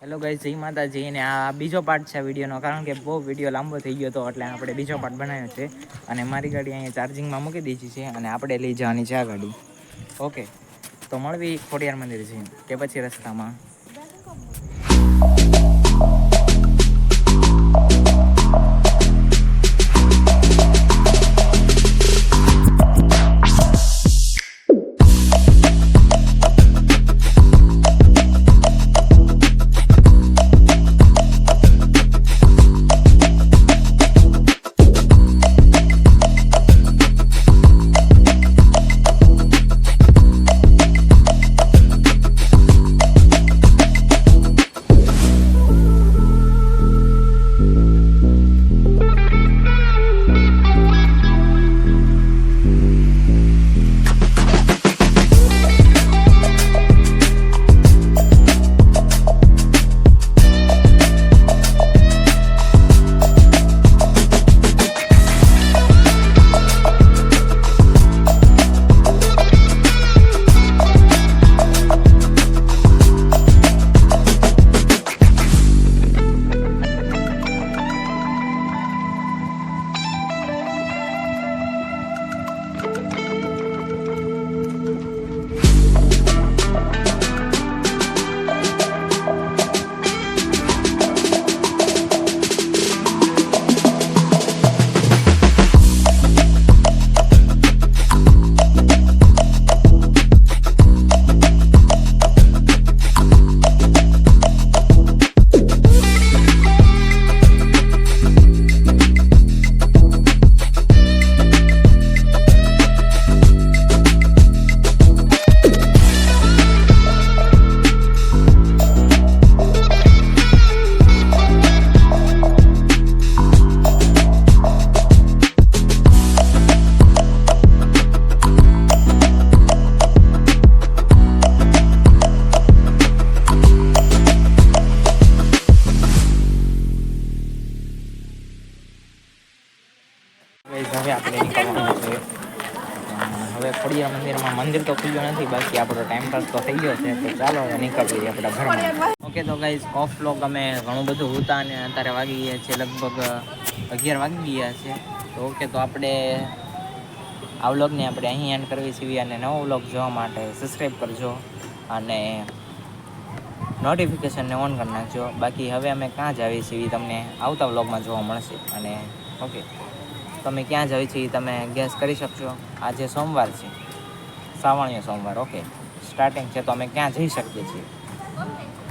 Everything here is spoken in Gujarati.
હેલો ગાઈસ, જય માતાજી. અને આ બીજો પાર્ટ છે વિડીયોનો, કારણ કે બહુ વિડીયો લાંબો થઈ ગયો હતો એટલે આપણે બીજો પાર્ટ બનાવ્યો છે. અને મારી ગાડી અહીંયા ચાર્જિંગમાં મૂકી દીધી છે અને આપણે લઈ જવાની છે આ ગાડી. ઓકે, તો મળવી ખોડિયાર મંદિર છે કે પછી રસ્તામાં. હવે આપણે નીકળવાનું છે. હવે ખોડિયાર મંદિરમાં મંદિર તો ખુલ્યું નથી, બાકી આપણો ટાઈમ પાસ તો થઈ ગયો છે. તો ચાલો હવે નીકળીએ આપણા ઘરમાં. ઓકે, તો ગાઈઝ ઓફ વ્લોગ અમે ઘણું બધું હતા અને અત્યારે વાગી ગયા છે લગભગ 11 વાગી ગયા છે. તો ઓકે, તો આપણે આ વ્લોગને આપણે અહીં એન્ડ કરવી છીએ. અને નવો વ્લોગ જોવા માટે સબસ્ક્રાઈબ કરજો અને નોટિફિકેશનને ઓન કરી નાખજો. બાકી હવે અમે ક્યાં જાવીએ છીએ તમને આવતા વ્લોગમાં જોવા મળશે. અને ઓકે, તમે ક્યાં જાવી છીએ તમે ગેસ કરી શકશો. આજે સોમવાર છે, શ્રાવણીય સોમવાર. ઓકે, સ્ટાર્ટિંગ છે તો અમે ક્યાં જઈ શકીએ છીએ.